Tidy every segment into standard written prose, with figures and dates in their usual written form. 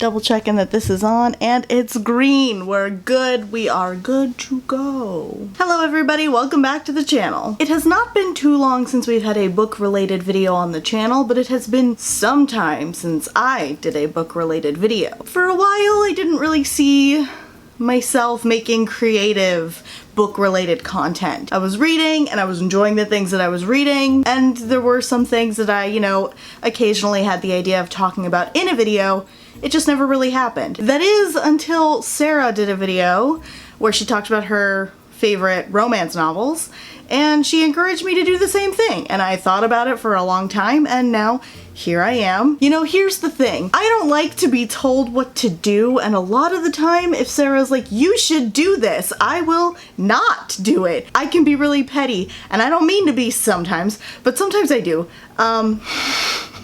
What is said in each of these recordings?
double checking that this is on, and it's green. We're good. We are good to go. Hello everybody, welcome back to the channel. It has not been too long since we've had a book-related video on the channel, but it has been some time since I did a book-related video. For a while, I didn't really see myself making creative book-related content. I was reading and I was enjoying the things that I was reading, and there were some things that I, occasionally had the idea of talking about in a video. It just never really happened. That is until Sarah did a video where she talked about her favorite romance novels, and she encouraged me to do the same thing, and I thought about it for a long time, and now here I am. Here's the thing. I don't like to be told what to do, and a lot of the time, if Sarah's like, you should do this, I will not do it. I can be really petty, and I don't mean to be sometimes, but sometimes I do.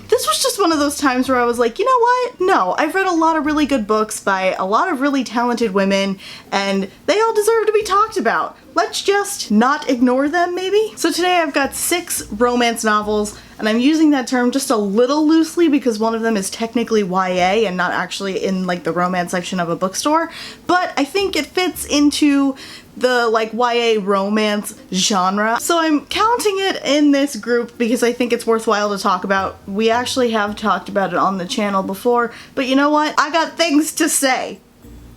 This was just one of those times where I was like, you know what? No, I've read a lot of really good books by a lot of really talented women, and they all deserve to be talked about. Let's just not ignore them, maybe? So today I've got 6 romance novels, and I'm using that term just a little loosely because one of them is technically YA and not actually in the romance section of a bookstore, but I think it fits into the YA romance genre. So I'm counting it in this group because I think it's worthwhile to talk about. We actually have talked about it on the channel before, but you know what? I got things to say.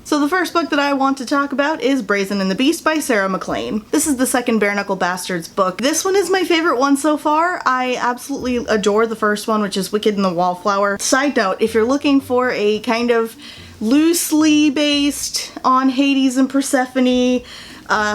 So the first book that I want to talk about is Brazen and the Beast by Sarah MacLean. This is the second Bare Knuckle Bastards book. This one is my favorite one so far. I absolutely adore the first one, which is Wicked and the Wallflower. Side note, if you're looking for a kind of loosely based on Hades and Persephone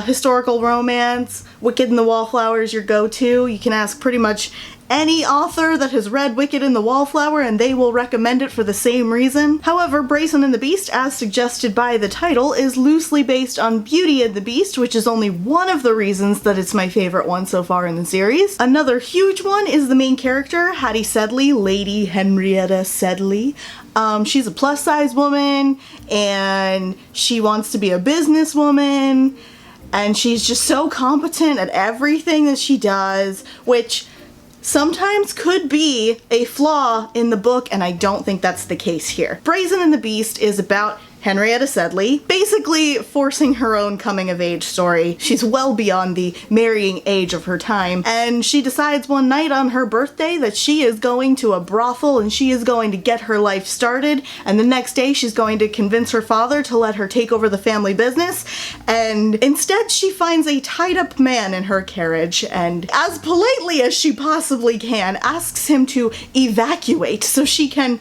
historical romance, Wicked and the Wallflower is your go-to. You can ask pretty much any author that has read Wicked and the Wallflower and they will recommend it for the same reason. However, Brazen and the Beast, as suggested by the title, is loosely based on Beauty and the Beast, which is only one of the reasons that it's my favorite one so far in the series. Another huge one is the main character, Hattie Sedley, Lady Henrietta Sedley. She's a plus-size woman, and she wants to be a businesswoman, and she's just so competent at everything that she does, which sometimes could be a flaw in the book, and I don't think that's the case here. Brazen and the Beast is about Henrietta Sedley basically forcing her own coming-of-age story. She's well beyond the marrying age of her time, and she decides one night on her birthday that she is going to a brothel and she is going to get her life started, and the next day she's going to convince her father to let her take over the family business, and instead she finds a tied-up man in her carriage and, as politely as she possibly can, asks him to evacuate so she can,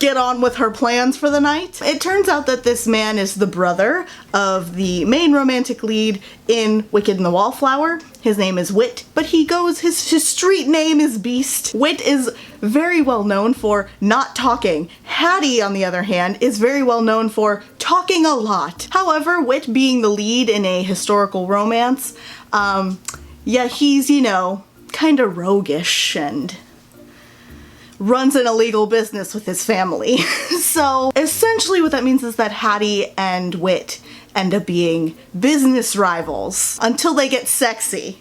get on with her plans for the night. It turns out that this man is the brother of the main romantic lead in Wicked and the Wallflower. His name is Wit, but his street name is Beast. Wit is very well known for not talking. Hattie, on the other hand, is very well known for talking a lot. However, Wit being the lead in a historical romance, he's, kind of roguish and runs an illegal business with his family. So essentially what that means is that Hattie and Wit end up being business rivals until they get sexy.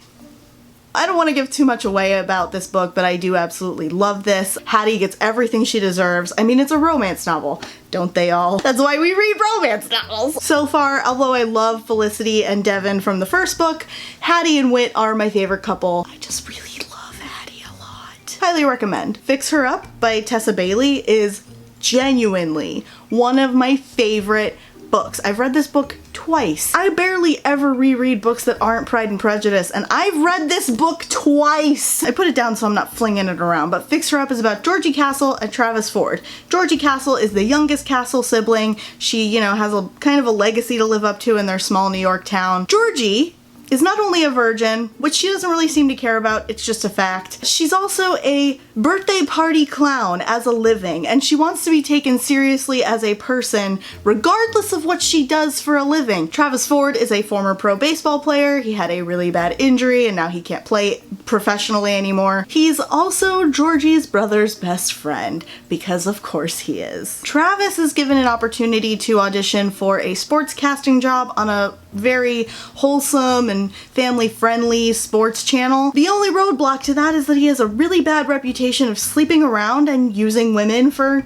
I don't want to give too much away about this book, but I do absolutely love this. Hattie gets everything she deserves. I mean, it's a romance novel. Don't they all? That's why we read romance novels. So far, although I love Felicity and Devon from the first book, Hattie and Wit are my favorite couple. I just really love Hattie a lot. Highly recommend. Fix Her Up by Tessa Bailey is genuinely one of my favorite books. I've read this book twice. I barely ever reread books that aren't Pride and Prejudice, and I've read this book twice. I put it down so I'm not flinging it around, but Fix Her Up is about Georgie Castle and Travis Ford. Georgie Castle is the youngest Castle sibling. She, has a kind of a legacy to live up to in their small New York town. Georgie is not only a virgin, which she doesn't really seem to care about, it's just a fact. She's also a birthday party clown as a living, and she wants to be taken seriously as a person, regardless of what she does for a living. Travis Ford is a former pro baseball player. He had a really bad injury, and now he can't play professionally anymore. He's also Georgie's brother's best friend, because of course he is. Travis is given an opportunity to audition for a sports casting job on a very wholesome and family-friendly sports channel. The only roadblock to that is that he has a really bad reputation of sleeping around and using women for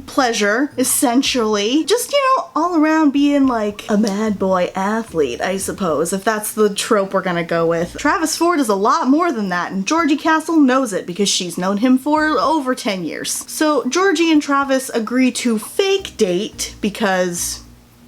pleasure, essentially. Just, you know, all around being like a mad boy athlete, I suppose, if that's the trope we're gonna go with. Travis Ford is a lot more than that, and Georgie Castle knows it because she's known him for over 10 years. So Georgie and Travis agree to fake date because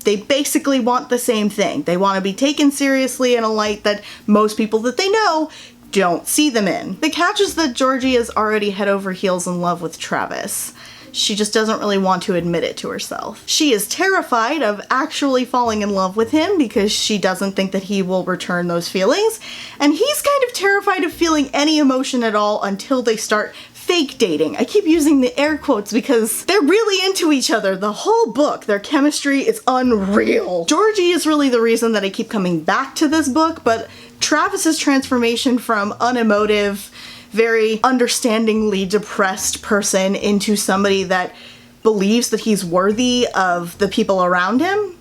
they basically want the same thing. They want to be taken seriously in a light that most people that they know don't see them in. The catch is that Georgie is already head over heels in love with Travis. She just doesn't really want to admit it to herself. She is terrified of actually falling in love with him because she doesn't think that he will return those feelings, and he's kind of terrified of feeling any emotion at all until they start fake dating. I keep using the air quotes because they're really into each other. The whole book, their chemistry is unreal. Georgie is really the reason that I keep coming back to this book, but Travis's transformation from unemotive, very understandingly depressed person into somebody that believes that he's worthy of the people around him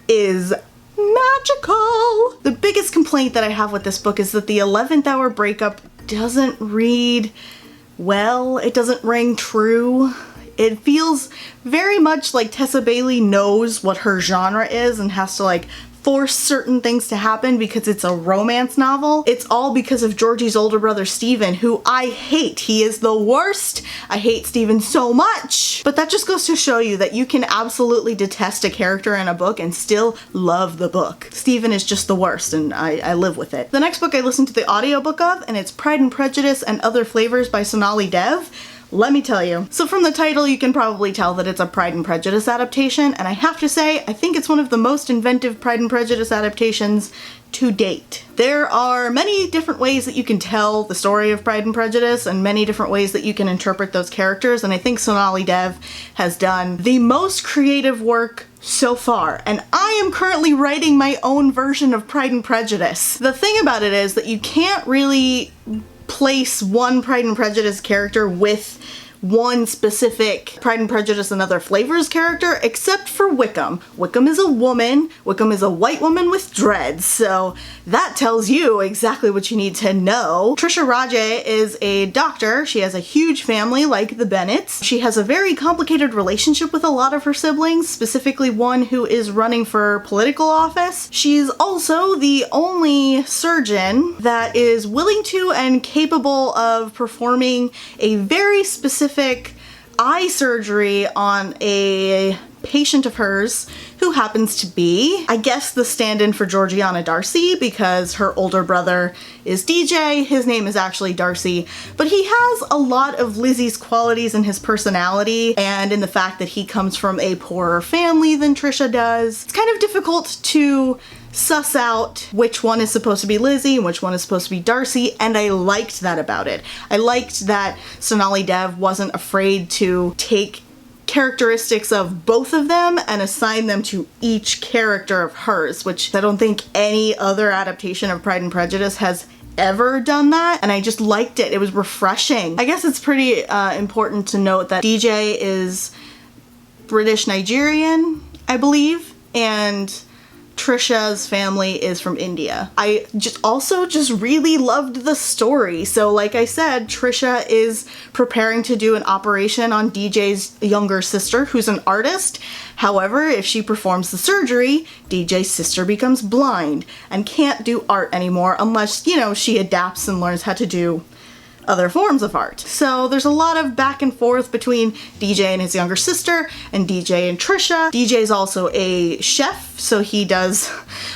is magical. The biggest complaint that I have with this book is that the 11th hour breakup doesn't read well. It doesn't ring true. It feels very much like Tessa Bailey knows what her genre is and has to like force certain things to happen because it's a romance novel. It's all because of Georgie's older brother Stephen, who I hate. He is the worst. I hate Stephen so much. But that just goes to show you that you can absolutely detest a character in a book and still love the book. Stephen is just the worst, and I live with it. The next book I listened to the audiobook of, and it's Pride and Prejudice and Other Flavors by Sonali Dev. Let me tell you. So from the title, you can probably tell that it's a Pride and Prejudice adaptation, and I have to say, I think it's one of the most inventive Pride and Prejudice adaptations to date. There are many different ways that you can tell the story of Pride and Prejudice and many different ways that you can interpret those characters, and I think Sonali Dev has done the most creative work so far, and I am currently writing my own version of Pride and Prejudice. The thing about it is that you can't really place one Pride and Prejudice character with one specific Pride and Prejudice and Other Flavors character, except for Wickham. Wickham is a woman. Wickham is a white woman with dreads, so that tells you exactly what you need to know. Trisha Rajay is a doctor. She has a huge family like the Bennets. She has a very complicated relationship with a lot of her siblings, specifically one who is running for political office. She's also the only surgeon that is willing to and capable of performing a very specific eye surgery on a patient of hers who happens to be, I guess, the stand-in for Georgiana Darcy because her older brother is DJ. His name is actually Darcy, but he has a lot of Lizzie's qualities in his personality and in the fact that he comes from a poorer family than Trisha does. It's kind of difficult to suss out which one is supposed to be Lizzie and which one is supposed to be Darcy, and I liked that about it. I liked that Sonali Dev wasn't afraid to take characteristics of both of them and assign them to each character of hers, which I don't think any other adaptation of Pride and Prejudice has ever done that, and I just liked it. It was refreshing. I guess it's pretty important to note that DJ is British Nigerian, I believe, and Trisha's family is from India. I just really loved the story. So like I said, Trisha is preparing to do an operation on DJ's younger sister, who's an artist. However, if she performs the surgery, DJ's sister becomes blind and can't do art anymore unless, you know, she adapts and learns how to do other forms of art. So there's a lot of back and forth between DJ and his younger sister and DJ and Trisha. DJ's also a chef, so he does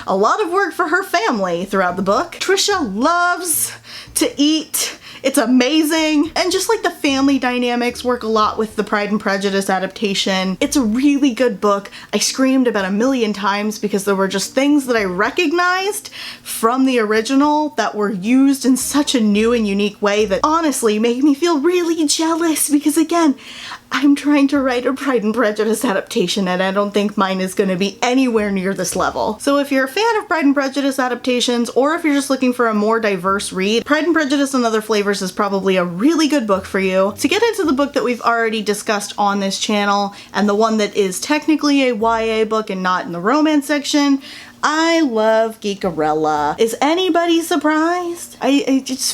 a lot of work for her family throughout the book. Trisha loves to eat. It's amazing. And just like the family dynamics work a lot with the Pride and Prejudice adaptation. It's a really good book. I screamed about 1,000,000 times because there were just things that I recognized from the original that were used in such a new and unique way that honestly made me feel really jealous because again, I'm trying to write a Pride and Prejudice adaptation and I don't think mine is going to be anywhere near this level. So if you're a fan of Pride and Prejudice adaptations or if you're just looking for a more diverse read, Pride and Prejudice and Other Flavors is probably a really good book for you. To get into the book that we've already discussed on this channel and the one that is technically a YA book and not in the romance section, I love Geekerella. Is anybody surprised? I just,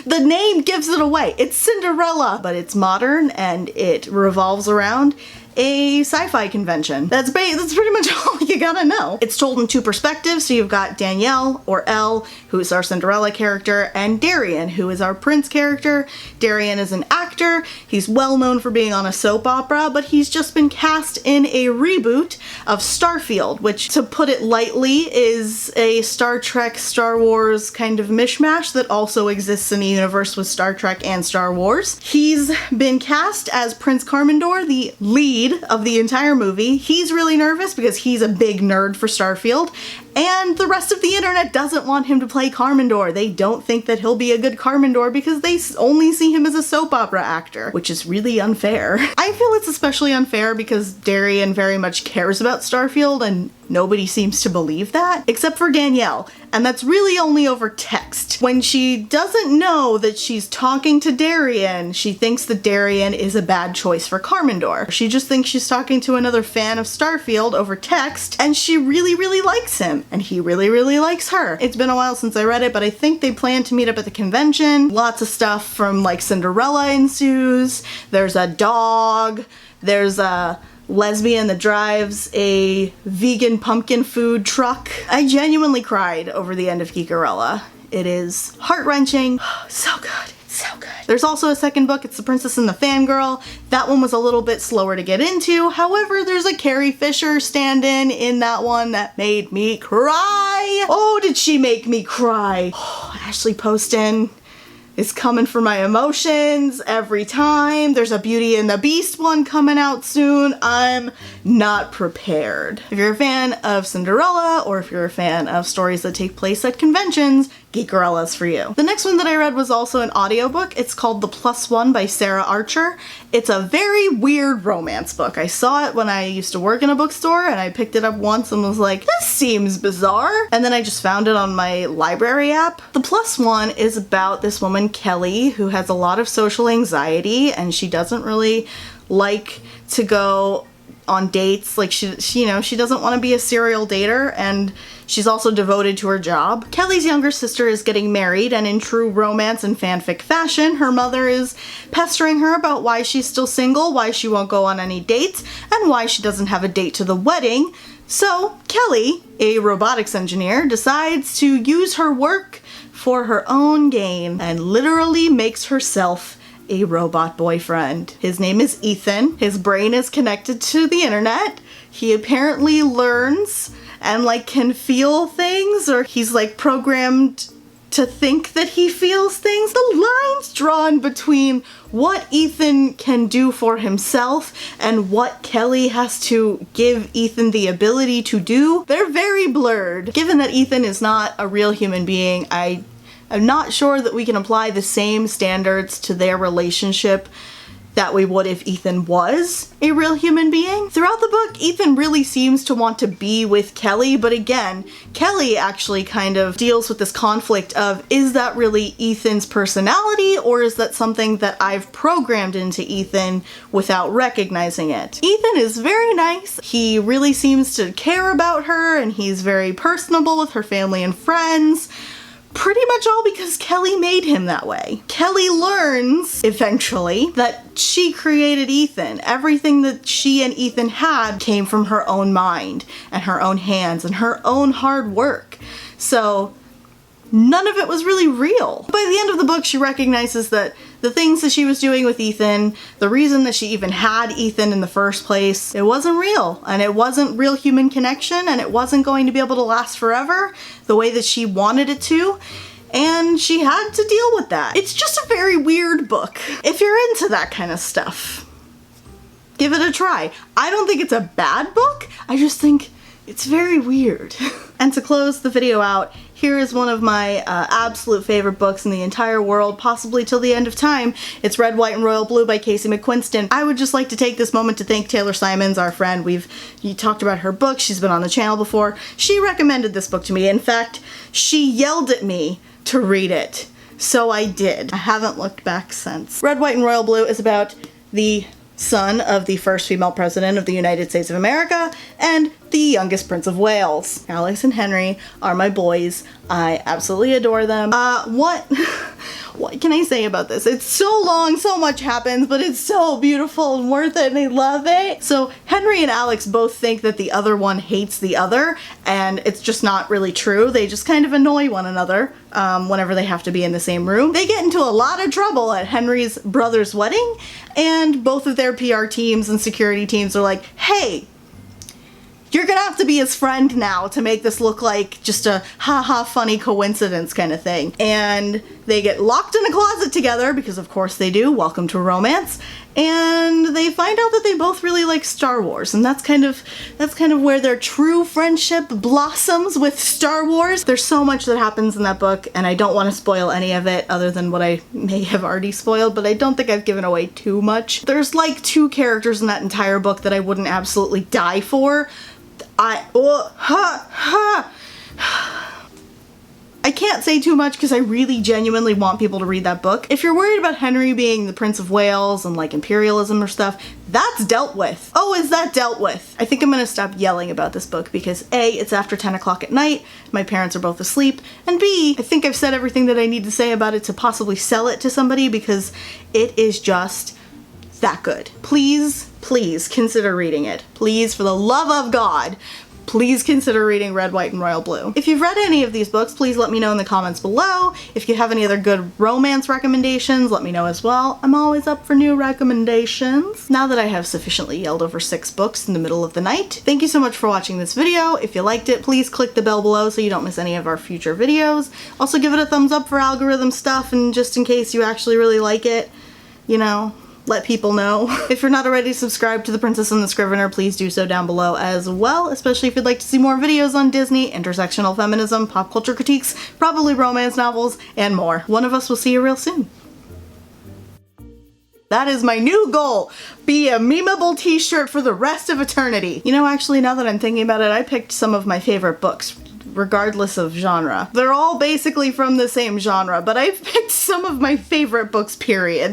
the name gives it away. It's Cinderella, but it's modern and it revolves around a sci-fi convention. That's pretty much all you gotta know. It's told in two perspectives, so you've got Danielle, or Elle, who is our Cinderella character, and Darian, who is our prince character. Darian is an actor. He's well known for being on a soap opera, but he's just been cast in a reboot of Starfield, which, to put it lightly, is a Star Trek, Star Wars kind of mishmash that also exists in the universe with Star Trek and Star Wars. He's been cast as Prince Carmendor, the lead of the entire movie. He's really nervous because he's a big nerd for Starfield, and the rest of the internet doesn't want him to play Carmendor. They don't think that he'll be a good Carmendor because they only see him as a soap opera actor, which is really unfair. I feel it's especially unfair because Darian very much cares about Starfield and nobody seems to believe that, except for Danielle, and that's really only over text. When she doesn't know that she's talking to Darian, she thinks that Darian is a bad choice for Carmendor. She just thinks she's talking to another fan of Starfield over text, and she really, really likes him, and he really, really likes her. It's been a while since I read it, but I think they plan to meet up at the convention. Lots of stuff from like Cinderella ensues. There's a dog. There's a lesbian that drives a vegan pumpkin food truck. I genuinely cried over the end of Geekerella. It is heart-wrenching. So good. So good. There's also a second book. It's The Princess and the Fangirl. That one was a little bit slower to get into. However, there's a Carrie Fisher stand-in in that one that made me cry. Oh, did she make me cry? Oh, Ashley Poston is coming for my emotions every time. There's a Beauty and the Beast one coming out soon. I'm not prepared. If you're a fan of Cinderella, or if you're a fan of stories that take place at conventions, Geekerella's for you. The next one that I read was also an audiobook. It's called The Plus One by Sarah Archer. It's a very weird romance book. I saw it when I used to work in a bookstore and I picked it up once and was like, this seems bizarre. And then I just found it on my library app. The Plus One is about this woman, Kelly, who has a lot of social anxiety and she doesn't really like to go on dates. Like she doesn't want to be a serial dater, and she's also devoted to her job. Kelly's younger sister is getting married, and in true romance and fanfic fashion, her mother is pestering her about why she's still single, why she won't go on any dates, and why she doesn't have a date to the wedding. So Kelly, a robotics engineer, decides to use her work for her own gain and literally makes herself a robot boyfriend. His name is Ethan. His brain is connected to the internet. He apparently learns and like can feel things, or he's like programmed to think that he feels things. The lines drawn between what Ethan can do for himself and what Kelly has to give Ethan the ability to do, they're very blurred. Given that Ethan is not a real human being, I'm not sure that we can apply the same standards to their relationship that we would if Ethan was a real human being. Throughout the book, Ethan really seems to want to be with Kelly, but again, Kelly actually kind of deals with this conflict of, is that really Ethan's personality, or is that something that I've programmed into Ethan without recognizing it? Ethan is very nice. He really seems to care about her, and he's very personable with her family and friends. Pretty much all because Kelly made him that way. Kelly learns, eventually, that she created Ethan. Everything that she and Ethan had came from her own mind, and her own hands, and her own hard work. So none of it was really real. By the end of the book, she recognizes that the things that she was doing with Ethan, the reason that she even had Ethan in the first place, it wasn't real, and it wasn't real human connection, and it wasn't going to be able to last forever the way that she wanted it to, and she had to deal with that. It's just a very weird book. If you're into that kind of stuff, give it a try. I don't think it's a bad book, I just think it's very weird. And to close the video out, here is one of my absolute favorite books in the entire world, possibly till the end of time. It's Red, White, and Royal Blue by Casey McQuiston. I would just like to take this moment to thank Taylor Simons, our friend. You talked about her book. She's been on the channel before. She recommended this book to me. In fact, she yelled at me to read it. So I did. I haven't looked back since. Red, White, and Royal Blue is about the son of the first female president of the United States of America, and the youngest Prince of Wales. Alex and Henry are my boys. I absolutely adore them. What can I say about this? It's so long, so much happens, but it's so beautiful and worth it, and I love it. So Henry and Alex both think that the other one hates the other, and it's just not really true. They just kind of annoy one another whenever they have to be in the same room. They get into a lot of trouble at Henry's brother's wedding, and both of their PR teams and security teams are like, hey, you're gonna have to be his friend now to make this look like just a haha funny coincidence kind of thing. And they get locked in a closet together, because of course they do, welcome to romance, and they find out that they both really like Star Wars, and that's kind of where their true friendship blossoms with Star Wars. There's so much that happens in that book, and I don't want to spoil any of it other than what I may have already spoiled, but I don't think I've given away too much. There's like 2 characters in that entire book that I wouldn't absolutely die for. I can't say too much because I really genuinely want people to read that book. If you're worried about Henry being the Prince of Wales and like imperialism or stuff, that's dealt with. Oh, is that dealt with? I think I'm gonna stop yelling about this book because A, it's after 10 o'clock at night, my parents are both asleep, and B, I think I've said everything that I need to say about it to possibly sell it to somebody because it is just that good. Please, please consider reading it. Please, for the love of God, please consider reading Red, White, and Royal Blue. If you've read any of these books, please let me know in the comments below. If you have any other good romance recommendations, let me know as well. I'm always up for new recommendations. Now that I have sufficiently yelled over 6 books in the middle of the night, thank you so much for watching this video. If you liked it, please click the bell below so you don't miss any of our future videos. Also give it a thumbs up for algorithm stuff, and just in case you actually really like it, you know, let people know. If you're not already subscribed to The Princess and the Scrivener, please do so down below as well, especially if you'd like to see more videos on Disney, intersectional feminism, pop culture critiques, probably romance novels, and more. One of us will see you real soon. That is my new goal. Be a memeable t-shirt for the rest of eternity. You know, actually, now that I'm thinking about it, I picked some of my favorite books, regardless of genre. They're all basically from the same genre, but I've picked some of my favorite books, period.